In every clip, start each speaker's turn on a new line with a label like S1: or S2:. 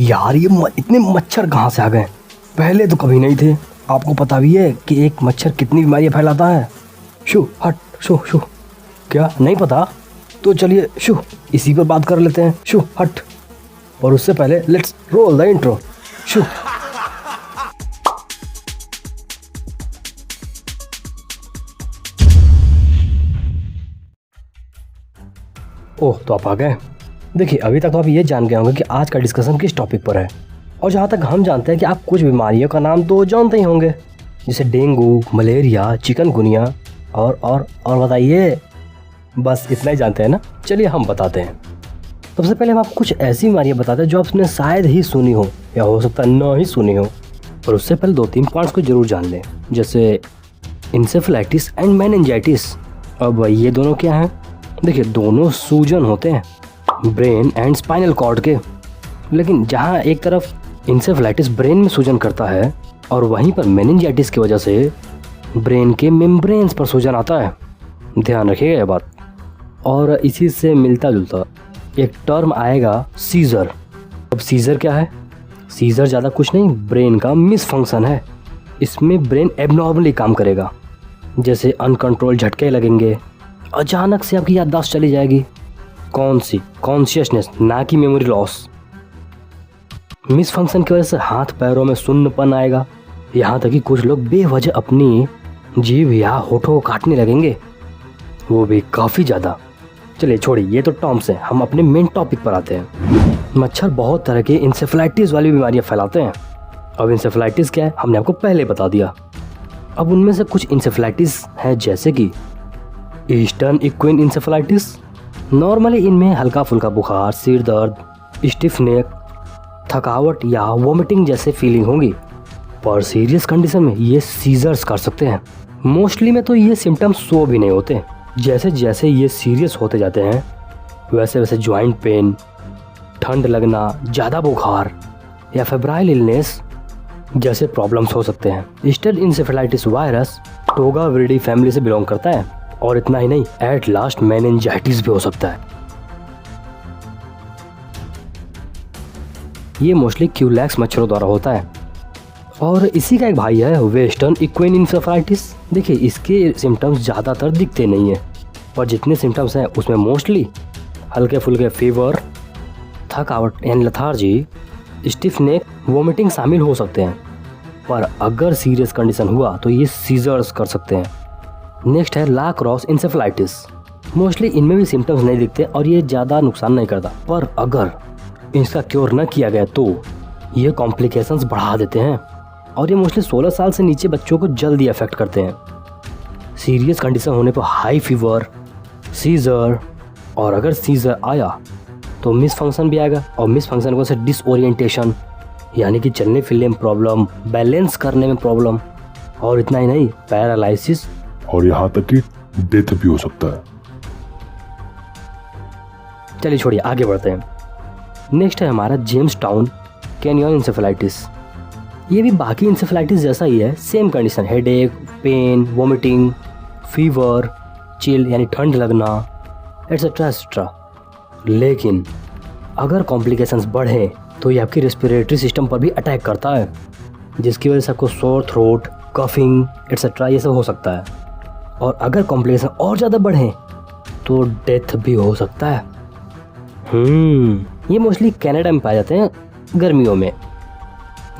S1: यार ये इतने मच्छर कहाँ से आ गए? पहले तो कभी नहीं थे। आपको पता भी है कि एक मच्छर कितनी बीमारियां फैलाता है? शू हट शू शू। क्या नहीं पता? तो चलिए शू इसी पर बात कर लेते हैं। शू हट। और उससे पहले लेट्स रोल द इंट्रो। शू। ओह तो आप आ गए। देखिए अभी तक तो आप ये जान गए होंगे कि आज का डिस्कशन किस टॉपिक पर है। और जहाँ तक हम जानते हैं कि आप कुछ बीमारियों का नाम तो जानते ही होंगे, जैसे डेंगू, मलेरिया, चिकनगुनिया और बताइए। बस इतना ही जानते हैं ना? चलिए हम बताते हैं। सबसे पहले हम आपको कुछ ऐसी बीमारियाँ बताते हैं जो आपने शायद ही सुनी हो या हो सकता है ना ही सुनी हो। और उससे पहले 2-3 पॉइंट्स को जरूर जान लें, जैसे इंसेफेलाइटिस एंड मेनिंजाइटिस। अब ये दोनों क्या हैं? देखिए दोनों सूजन होते हैं ब्रेन एंड स्पाइनल कॉर्ड के, लेकिन जहाँ एक तरफ इंसेफेलाइटिस ब्रेन में सूजन करता है और वहीं पर मेनिंजाइटिस की वजह से ब्रेन के मेम्ब्रेन्स पर सूजन आता है। ध्यान रखिएगा ये बात। और इसी से मिलता जुलता एक टर्म आएगा सीजर। अब सीजर क्या है? सीजर ज़्यादा कुछ नहीं, ब्रेन का मिसफंक्शन है। इसमें ब्रेन एबनॉर्मली काम करेगा, जैसे अनकंट्रोल झटके लगेंगे, अचानक से आपकी याददाश्त चली जाएगी। कौन सी? कॉन्शियसनेस, ना कि मेमोरी लॉस। मिस फंक्शन की वजह से हाथ पैरों में सुन्नपन आएगा, यहाँ तक कि कुछ लोग बेवजह अपनी जीभ या होठों को काटने लगेंगे, वो भी काफ़ी ज़्यादा। चलिए छोड़िए ये तो टर्म्स हैं, हम अपने मेन टॉपिक पर आते हैं। मच्छर बहुत तरह के इंसेफेलाइटिस वाली बीमारियाँ फैलाते हैं। अब इंसेफेलाइटिस क्या है हमने आपको पहले बता दिया। अब उनमें से कुछ इंसेफेलाइटिस है जैसे कि ईस्टर्न इक्विन इंसेफेलाइटिस। नॉर्मली इनमें हल्का फुल्का बुखार, सिर दर्द, स्टिफ नेक, थकावट या वोमिटिंग जैसे फीलिंग होंगी, पर सीरियस कंडीशन में ये सीजर्स कर सकते हैं। मोस्टली में तो ये सिम्टम्स शो भी नहीं होते। जैसे जैसे ये सीरियस होते जाते हैं वैसे वैसे जॉइंट पेन, ठंड लगना, ज़्यादा बुखार या फेब्राइल इलनेस जैसे प्रॉब्लम्स हो सकते हैं। ईस्टर्न इंसेफेलाइटिस वायरस टोगाविरिडी फैमिली से बिलोंग करता है। और इतना ही नहीं, एट लास्ट मेनिंजाइटिस भी हो सकता है। ये मोस्टली क्यूलैक्स मच्छरों द्वारा होता है। और इसी का एक भाई है वेस्टर्न इक्विन इंसेफेलाइटिस। देखिए इसके सिम्टम्स ज़्यादातर दिखते नहीं है, पर जितने सिम्टम्स हैं उसमें मोस्टली हल्के फुल्के फीवर, थकावट यानी लथार्जी, स्टिफ नेक, वोमिटिंग शामिल हो सकते हैं। पर अगर सीरियस कंडीशन हुआ तो ये सीजर्स कर सकते हैं। नेक्स्ट है ला क्रॉस इंसेफेलाइटिस। मोस्टली इनमें भी सिम्टम्स नहीं दिखते और ये ज़्यादा नुकसान नहीं करता, पर अगर इसका क्योर न किया गया तो ये कॉम्प्लिकेशंस बढ़ा देते हैं और ये मोस्टली 16 साल से नीचे बच्चों को जल्दी अफेक्ट करते हैं। सीरियस कंडीशन होने पर हाई फीवर, सीजर, और अगर सीजर आया तो मिस फंक्शन भी आएगा। और मिस फंक्शन को से डिसओरिएंटेशन यानी कि चलने फिरने में प्रॉब्लम, बैलेंस करने में प्रॉब्लम, और इतना ही नहीं पैरालिसिस
S2: और यहाँ तक कि डेथ भी हो सकता है।
S1: चलिए छोड़िए आगे बढ़ते हैं। नेक्स्ट है हमारा जेम्स टाउन कैनियन इंसेफेलाइटिस। ये भी बाकी इंसेफेलाइटिस जैसा ही है, same condition, headache, pain, vomiting, fever, chill यानी ठंड लगना, एट्सेट्रा एट्सेट्रा। लेकिन अगर कॉम्प्लिकेशंस बढ़े तो ये आपकी रेस्पिरेटरी सिस्टम पर भी अटैक करता है, जिसकी वजह से आपको सोर थ्रोट, कफिंग एट्सेट्रा ये सब हो सकता है। और अगर कॉम्प्लिकेशन और ज़्यादा बढ़े तो डेथ भी हो सकता है। ये मोस्टली कनाडा में पाए जाते हैं गर्मियों में।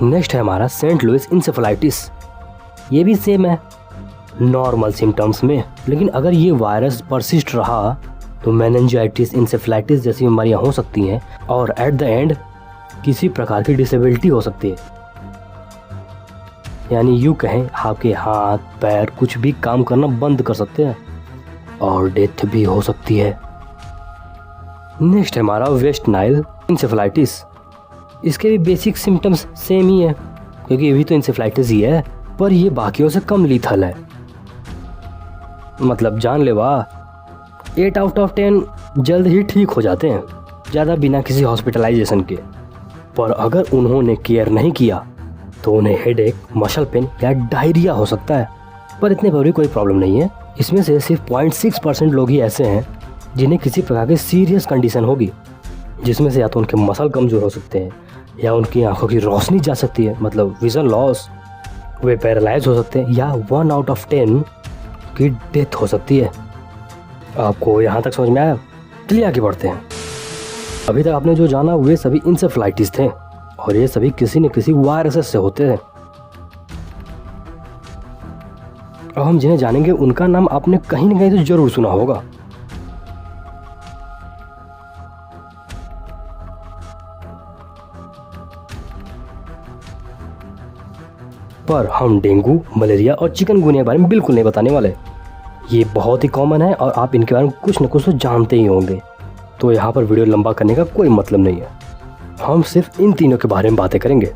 S1: नेक्स्ट है हमारा सेंट लुइस इंसेफेलाइटिस। ये भी सेम है नॉर्मल सिम्टम्स में, लेकिन अगर ये वायरस परसिस्ट रहा तो मेनिंजाइटिस, इंसेफेलाइटिस जैसी बीमारियां हो सकती हैं और एट द एंड किसी प्रकार की डिसेबिलिटी हो सकती है। यानी यूँ कहें आपके हाथ पैर कुछ भी काम करना बंद कर सकते हैं और डेथ भी हो सकती है। नेक्स्ट है हमारा वेस्ट नाइल इंसेफेलाइटिस। इसके भी बेसिक सिम्टम्स सेम ही है, क्योंकि ये भी तो इंसेफेलाइटिस ही है, पर ये बाकियों से कम लीथल है। मतलब जान ले वाह, 8 आउट ऑफ 10 जल्द ही ठीक हो जाते हैं, ज़्यादा बिना किसी हॉस्पिटलाइजेशन के। पर अगर उन्होंने केयर नहीं किया तो उन्हें हेडेक, मसल पेन या डायरिया हो सकता है। पर इतने पर भी कोई प्रॉब्लम नहीं है। इसमें से सिर्फ 0.6% लोग ही ऐसे हैं जिन्हें किसी प्रकार की सीरियस कंडीशन होगी, जिसमें से या तो उनके मसल कमज़ोर हो सकते हैं या उनकी आंखों की रोशनी जा सकती है, मतलब विज़न लॉस, वे पैरालाइज हो सकते हैं या 1 आउट ऑफ 10 की डेथ हो सकती है। आपको यहाँ तक समझ में आया? चलिए आगे बढ़ते हैं। अभी तक आपने जो जाना वे सभी इंसेफ्लाइटिस थे और ये सभी किसी न किसी वायरस से होते हैं। अब हम जिन्हें जानेंगे उनका नाम आपने कहीं न कहीं तो जरूर सुना होगा। पर हम डेंगू, मलेरिया और चिकनगुनिया के बारे में बिल्कुल नहीं बताने वाले। ये बहुत ही कॉमन है और आप इनके बारे में कुछ न कुछ तो जानते ही होंगे, तो यहाँ पर वीडियो लंबा करने का कोई मतलब नहीं है। हम सिर्फ इन तीनों के बारे में बातें करेंगे।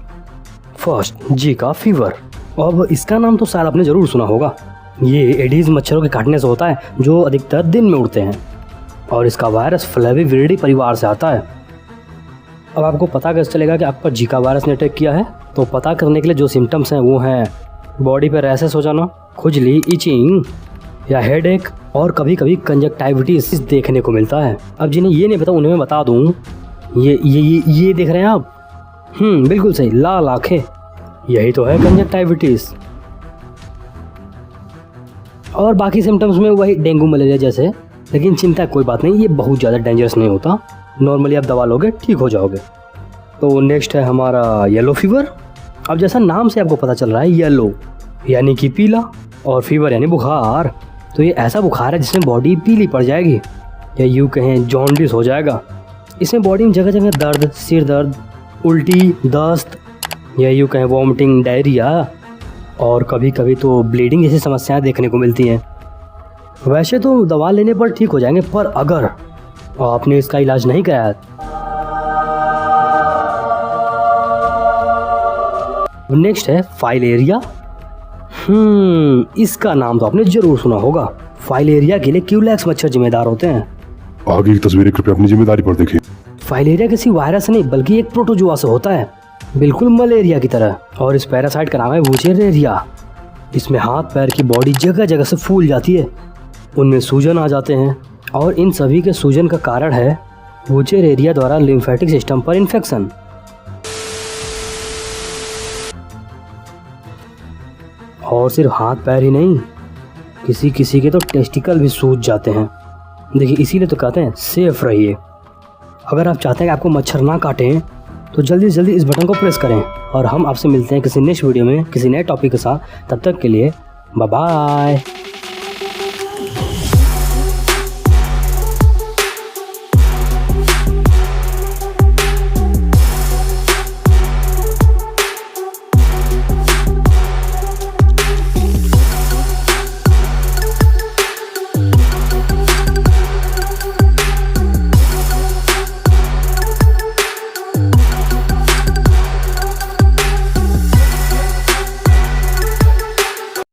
S1: First, Zika fever. अब इसका नाम तो शायद आपने जरूर सुना होगा। ये एडीज मच्छरों के काटने से होता है जो अधिकतर दिन में उड़ते हैं और इसका वायरस फ्लेविविरिडी परिवार से आता है। अब आपको पता कैसे चलेगा कि आप पर जीका वायरस ने अटैक किया है? तो पता करने के लिए जो सिम्टम्स हैं वो हैं बॉडी पर रैशेस हो जाना, खुजली, इचिंग या हेडेक और कभी कभी कंजक्टाइविटिस देखने को मिलता है। अब जिन्हें ये नहीं पता उन्हें मैं बता दूं, ये देख रहे हैं आप? बिल्कुल सही, लाल आंखें, यही तो है कंजक्टाइविटिस। और बाकी सिम्टम्स में वही डेंगू मलेरिया जैसे, लेकिन चिंता कोई बात नहीं, ये बहुत ज़्यादा डेंजरस नहीं होता। नॉर्मली आप दवा लोगे ठीक हो जाओगे। तो नेक्स्ट है हमारा येलो फीवर। अब जैसा नाम से आपको पता चल रहा है, येलो यानी कि पीला और फीवर यानी बुखार। तो ये ऐसा बुखार है जिसमें बॉडी पीली पड़ जाएगी या यूँ कहें जॉन्डिस हो जाएगा। इसमें बॉडी में जगह जगह दर्द, सिर दर्द, उल्टी, दस्त या यूँ कहें वॉमिटिंग, डायरिया और कभी कभी तो ब्लीडिंग जैसी समस्याएं देखने को मिलती हैं। वैसे तो दवा लेने पर ठीक हो जाएंगे, पर अगर आपने इसका इलाज नहीं कराया। नेक्स्ट है फाइलेरिया। इसका नाम तो आपने जरूर सुना होगा। फाइलेरिया के लिए क्यूलेक्स मच्छर जिम्मेदार होते हैं।
S2: आगे की तस्वीरें कृपया अपनी जिम्मेदारी पर देखिए।
S1: फाइलेरिया किसी वायरस नहीं बल्कि एक प्रोटोजुआ से होता है, बिल्कुल मलेरिया की तरह। और इस पैरासाइट का नाम है वुचेरेरिया। इसमें हाथ पैर की बॉडी जगह जगह से फूल जाती है, उनमें सूजन आ जाते हैं और इन सभी के सूजन का कारण है वुचेरेरिया द्वारा लिम्फेटिक सिस्टम पर इन्फेक्शन। और सिर्फ हाथ पैर ही नहीं, किसी किसी के तो टेस्टिकल भी सूज जाते हैं। देखिए इसीलिए तो कहते हैं सेफ रहिए। अगर आप चाहते हैं कि आपको मच्छर ना काटें तो जल्दी से जल्दी इस बटन को प्रेस करें और हम आपसे मिलते हैं किसी नेक्स्ट वीडियो में किसी नए टॉपिक के साथ। तब तक के लिए बाय बाय।